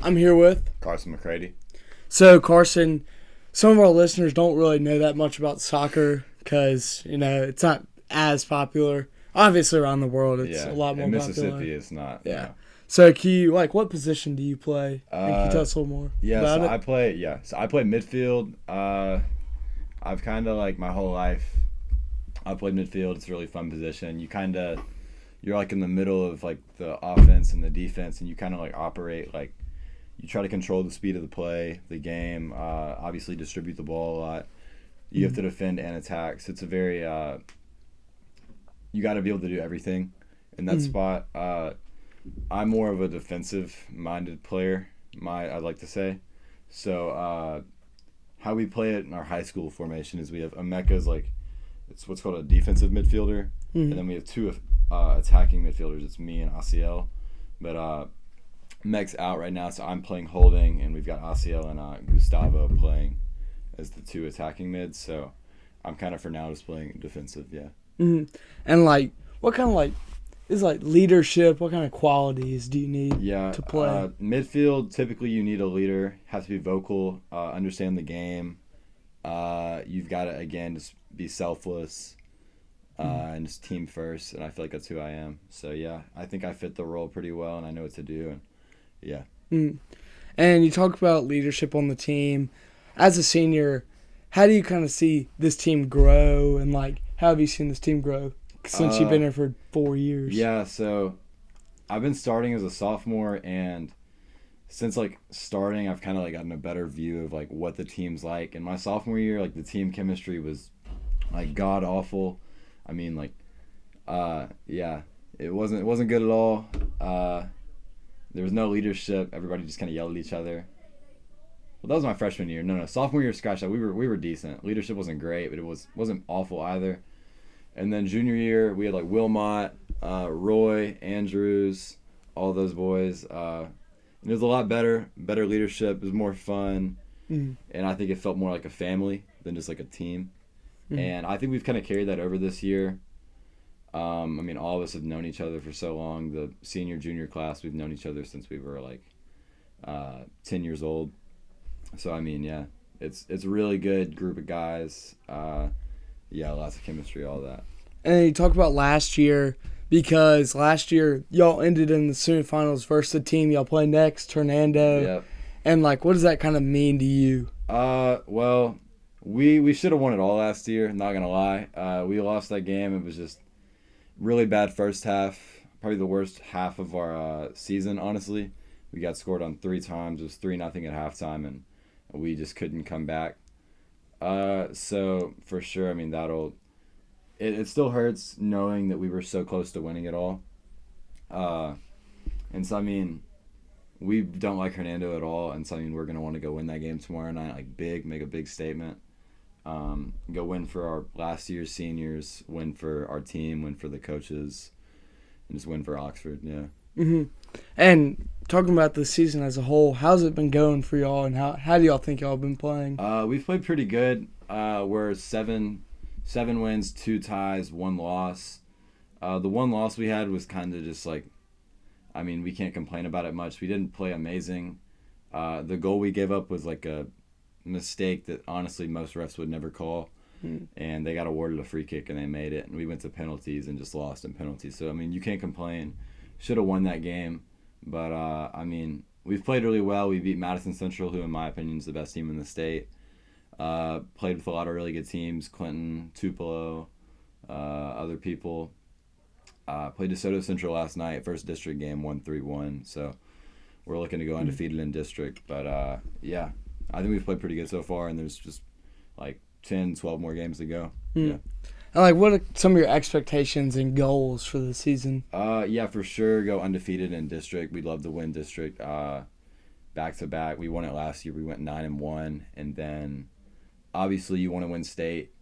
I'm here with Carson McCready. So Carson. Some of our listeners don't really know that much about soccer because it's not as popular. Obviously, around the world, it's a lot more in popular. Mississippi, it's not. Yeah. No. So, what position do you play? And can you tell us a little more about it? I play midfield. I've kind of my whole life, I played midfield. It's a really fun position. You're like in the middle of the offense and the defense, and you kind of operate you try to control the speed of the play, the game. Obviously, distribute the ball a lot. You have to defend and attack. So it's a very you got to be able to do everything in that spot. I'm more of a defensive-minded player, I'd like to say. So how we play it in our high school formation is we have Emeka's it's what's called a defensive midfielder, and then we have two attacking midfielders. It's me and Asiel, but Mek's out right now, so I'm playing holding, and we've got Asiel and Gustavo playing as the two attacking mids. So I'm kind of for now just playing defensive, yeah. Mm-hmm. And what kind of is leadership? What kind of qualities do you need to play? Midfield, typically you need a leader. Have to be vocal, understand the game. You've got to, again, just be selfless and just team first. And I feel like that's who I am. So, yeah, I think I fit the role pretty well, and I know what to do. And yeah. And you talk about leadership on the team. As a senior, how do you kind of see this team grow? And, how have you seen this team grow since you've been here for 4 years? Yeah, so I've been starting as a sophomore, and since starting, I've kind of gotten a better view of what the team's like. In my sophomore year, the team chemistry was god awful. I mean, it wasn't good at all. There was no leadership. Everybody just kind of yelled at each other. Well, that was my freshman year. No, sophomore year, scratch that. We were decent. Leadership wasn't great, but it wasn't awful either. And then junior year, we had Wilmot, Roy, Andrews, all those boys. And it was a lot better leadership. It was more fun, and I think it felt more like a family than just a team. And I think we've kind of carried that over this year. I mean, all of us have known each other for so long. The senior, junior class, we've known each other since we were 10 years old. So I mean, yeah, it's a really good group of guys. Lots of chemistry, all that. And you talk about last year, because last year y'all ended in the semifinals versus the team y'all play next, Hernando. Yep. And what does that kind of mean to you? Well, we should have won it all last year. Not gonna lie, we lost that game. It was just really bad first half. Probably the worst half of our season, honestly. We got scored on 3 times. It was 3-0 at halftime, and we just couldn't come back. So for sure, I mean, it still hurts knowing that we were so close to winning it all. And so, I mean, we don't like Hernando at all. And so, I mean, we're going to want to go win that game tomorrow night, make a big statement. Go win for our last year's seniors, win for our team, win for the coaches, and just win for Oxford, yeah. Mm-hmm. And talking about the season as a whole, how's it been going for y'all, and how do y'all think y'all have been playing? We've played pretty good. We're 7 wins, 2 ties, 1 loss. The 1 loss we had was kind of just I mean, we can't complain about it much. We didn't play amazing. The goal we gave up was a mistake that honestly most refs would never call. And they got awarded a free kick and they made it, and we went to penalties and just lost in penalties. So I mean, you can't complain. Should have won that game, but I mean, we've played really well. We beat Madison Central, who in my opinion is the best team in the state. Played with a lot of really good teams, Clinton, Tupelo, other people. Played DeSoto Central last night, first district game, 1-3-1. So we're looking to go undefeated in district. But yeah, I think we've played pretty good so far, and there's just 10, 12 more games to go. Yeah. And what are some of your expectations and goals for the season? Yeah, for sure. Go undefeated in district. We'd love to win district back to back. We won it last year. We went 9-1, and then obviously you want to win state,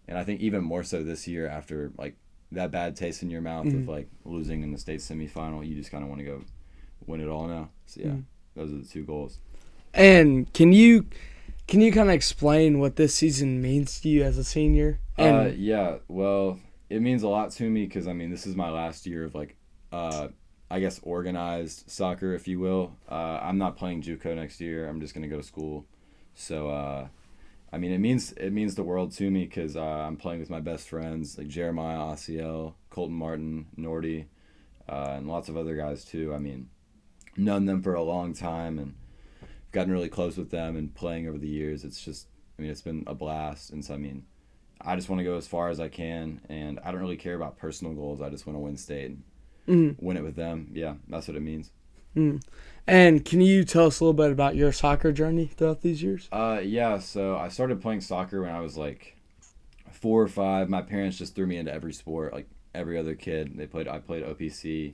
and I think even more so this year after that bad taste in your mouth of losing in the state semifinal. You just kind of want to go win it all now. So yeah, those are the 2 goals. And can you kind of explain what this season means to you as a senior? Yeah, well, it means a lot to me because, I mean, this is my last year of I guess, organized soccer, if you will. I'm not playing JUCO next year. I'm just gonna go to school. So, I mean, it means the world to me because I'm playing with my best friends like Jeremiah Osiel, Colton Martin, Nordy, and lots of other guys too. I mean, known them for a long time and gotten really close with them and playing over the years. It's just, I mean, it's been a blast. And so, I mean, I just want to go as far as I can, and I don't really care about personal goals. I just want to win state and win it with them. Yeah, that's what it means. Mm. And can you tell us a little bit about your soccer journey throughout these years? Yeah, so I started playing soccer when I was like 4 or 5. My parents just threw me into every sport, like every other kid. I played OPC,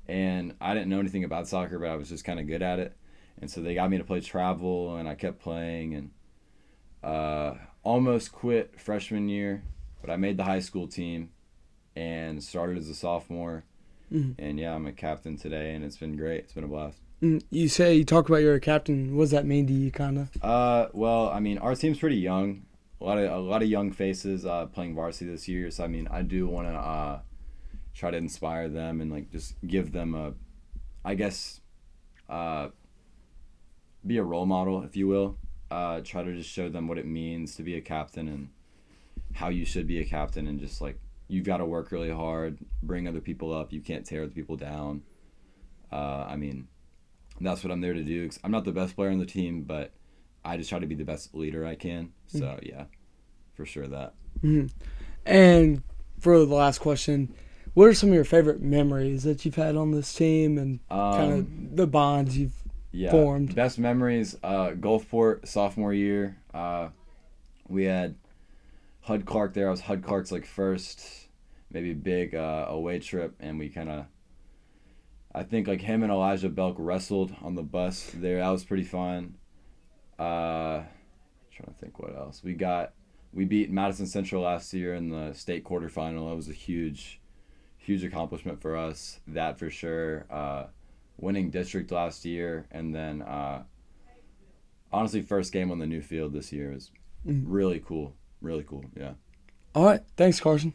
and I didn't know anything about soccer, but I was just kind of good at it. And so they got me to play travel, and I kept playing, and almost quit freshman year, but I made the high school team and started as a sophomore. And yeah, I'm a captain today, and it's been great. It's been a blast. You talk about you're a captain. What does that mean to you, kind of? Well, I mean, our team's pretty young. A lot of young faces playing varsity this year. So I mean, I do want to try to inspire them and like just give them be a role model, if you will. Try to just show them what it means to be a captain and how you should be a captain, and just like you've got to work really hard, bring other people up. You can't tear other people down. I mean, that's what I'm there to do. 'Cause I'm not the best player on the team, but I just try to be the best leader I can. So, yeah, for sure that. And for the last question, what are some of your favorite memories that you've had on this team and kind of the bonds you've formed? Best memories, Gulfport, sophomore year. We had Hud Clark there. I was Hud Clark's like first maybe big away trip, and we kind of, I think like him and Elijah Belk wrestled on the bus there. That was pretty fun. Trying to think what else. We beat Madison Central last year in the state quarterfinal. That was a huge accomplishment for us. That for sure. Winning district last year, and then honestly, first game on the new field this year was really cool. Really cool, yeah. All right. Thanks, Carson.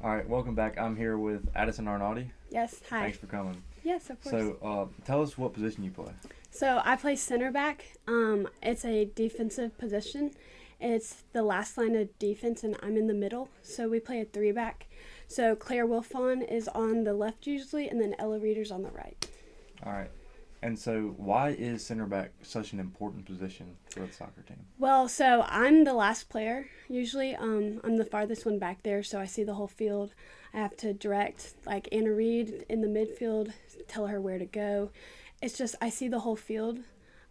All right, welcome back. I'm here with Addison Arnaldi. Yes, hi. Thanks for coming. Yes, of course. So, tell us what position you play. So I play center back. It's a defensive position. It's the last line of defense, and I'm in the middle. So we play a 3-back. So Claire Wilfon is on the left usually, and then Ella Reeder's on the right. All right. And so why is center back such an important position for the soccer team? Well, so I'm the last player usually. I'm the farthest one back there, so I see the whole field. I have to direct, like Anna Reed in the midfield, tell her where to go. It's just I see the whole field,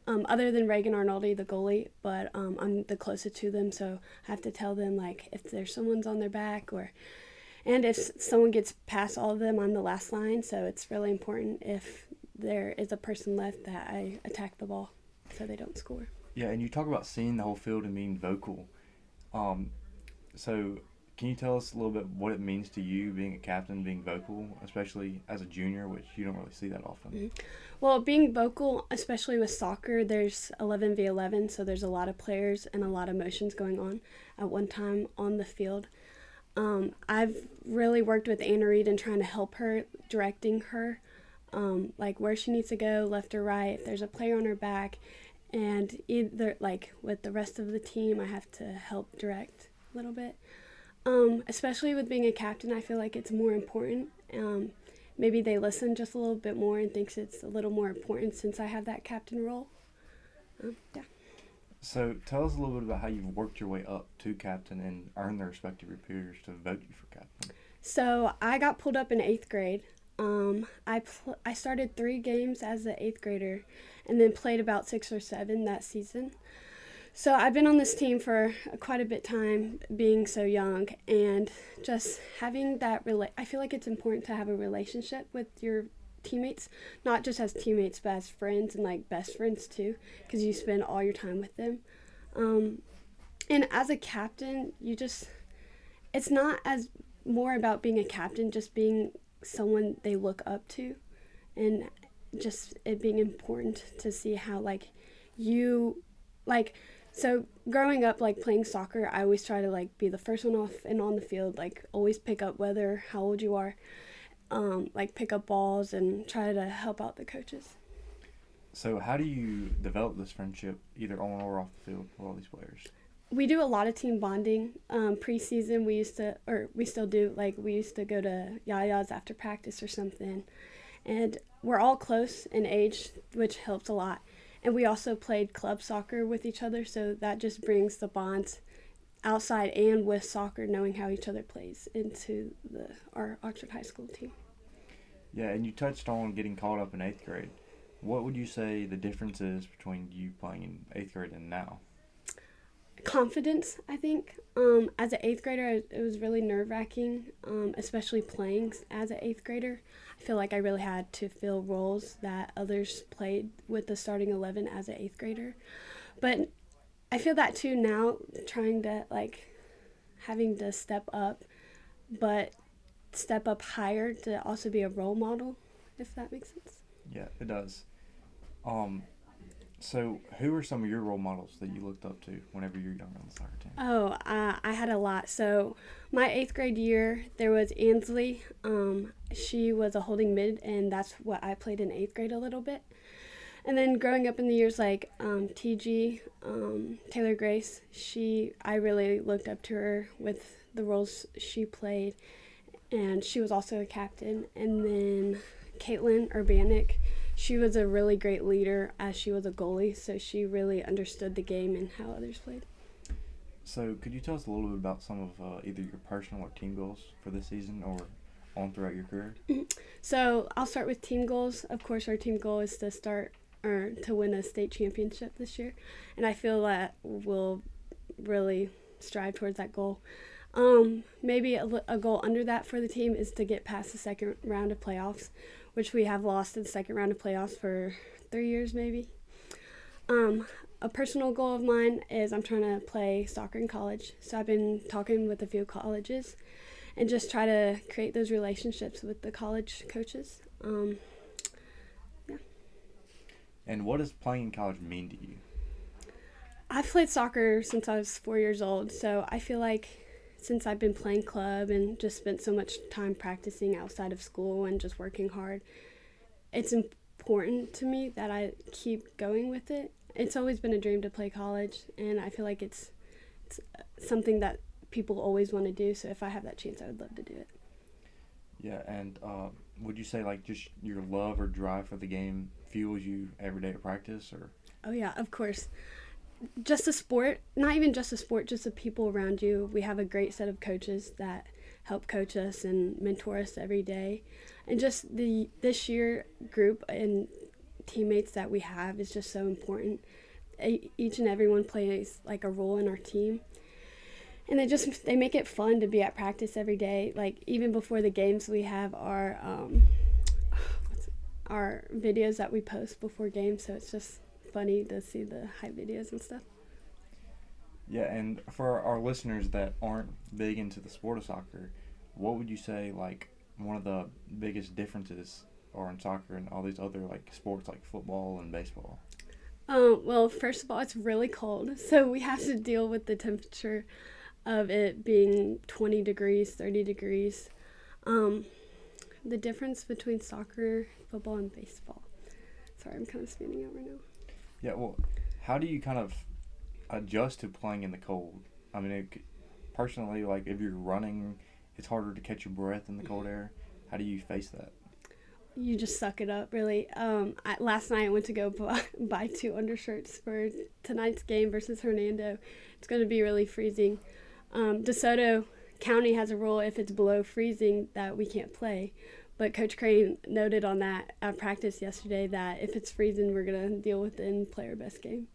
other than Reagan Arnaldi, the goalie, but I'm the closest to them, so I have to tell them like if there's someone's on their back and if someone gets past all of them, I'm the last line, so it's really important if there is a person left that I attack the ball so they don't score. Yeah, and you talk about seeing the whole field and being vocal. So can you tell us a little bit what it means to you being a captain, being vocal, especially as a junior, which you don't really see that often? Mm-hmm. Well, being vocal, especially with soccer, there's 11v11, so there's a lot of players and a lot of motions going on at one time on the field. I've really worked with Anna Reed and trying to help her, directing her, like where she needs to go, left or right, if there's a player on her back, and either like with the rest of the team, I have to help direct a little bit. Especially with being a captain, I feel like it's more important. Maybe they listen just a little bit more and thinks it's a little more important since I have that captain role. Yeah. So tell us a little bit about how you've worked your way up to captain and earned the respect of your peers to vote you for captain. So I got pulled up in 8th grade. I started 3 games as an 8th grader and then played about 6 or 7 that season. So I've been on this team for quite a bit time, being so young, and just having that I feel like it's important to have a relationship with your teammates, not just as teammates but as friends and like best friends too, because you spend all your time with them. And as a captain, it's not as more about being a captain, just being someone they look up to, and just it being important to see how like you like. So growing up, like playing soccer, I always try to like be the first one off and on the field, like always pick up whether how old you are. like pick up balls and try to help out the coaches. So how do you develop this friendship, either on or off the field, with all these players? We do a lot of team bonding. Preseason, we still do, like we used to go to Yaya's after practice or something. And we're all close in age, which helps a lot. And we also played club soccer with each other, so that just brings the bonds outside and with soccer, knowing how each other plays, into our Oxford High School team. Yeah, and you touched on getting caught up in 8th grade. What would you say the difference is between you playing in 8th grade and now? Confidence, I think. As an 8th grader, it was really nerve-wracking, especially playing as an 8th grader. I feel like I really had to fill roles that others played with the starting 11 as an 8th grader. But I feel that too now, trying to, having to step up, but step up higher to also be a role model, if that makes sense. Yeah, it does. So who are some of your role models that you looked up to whenever you were young on the soccer team? Oh, I had a lot. So my 8th grade year, there was Ansley. She was a holding mid, and that's what I played in 8th grade a little bit. And then growing up in the years like TG, Taylor Grace, I really looked up to her with the roles she played, and she was also a captain. And then Caitlin Urbanik, she was a really great leader as she was a goalie, so she really understood the game and how others played. So could you tell us a little bit about some of either your personal or team goals for this season or on throughout your career? So I'll start with team goals. Of course, our team goal is to win a state championship this year, and I feel that we'll really strive towards that goal. Maybe a goal under that for the team is to get past the second round of playoffs, which we have lost in the second round of playoffs for 3 years maybe. A personal goal of mine is I'm trying to play soccer in college, so I've been talking with a few colleges and just try to create those relationships with the college coaches. Yeah. And what does playing in college mean to you? I've played soccer since I was 4 years old, so I feel like since I've been playing club and just spent so much time practicing outside of school and just working hard, it's important to me that I keep going with it. It's always been a dream to play college, and I feel like it's something that people always want to do, so if I have that chance, I would love to do it. Yeah, and would you say just your love or drive for the game fuels you every day at practice? Or? Oh yeah, of course. Just the sport, not even just the sport, just the people around you. We have a great set of coaches that help coach us and mentor us every day. And just this year group and teammates that we have is just so important. Each and everyone plays like a role in our team. And they make it fun to be at practice every day. Like even before the games, we have our videos that we post before games, so it's just funny to see the hype videos and stuff. Yeah, and for our listeners that aren't big into the sport of soccer, what would you say one of the biggest differences are in soccer and all these other sports like football and baseball? Well, first of all, it's really cold, so we have to deal with the temperature of it being 20 degrees, 30 degrees. The difference between soccer, football, and baseball. Sorry, I'm kind of speeding out right now. Yeah, well, how do you kind of adjust to playing in the cold? I mean, personally, if you're running, it's harder to catch your breath in the cold air. How do you face that? You just suck it up, really. Last night I went to go buy 2 undershirts for tonight's game versus Hernando. It's going to be really freezing. DeSoto County has a rule if it's below freezing that we can't play. But Coach Crane noted on that at practice yesterday that if it's freezing, we're going to deal with it in player best game.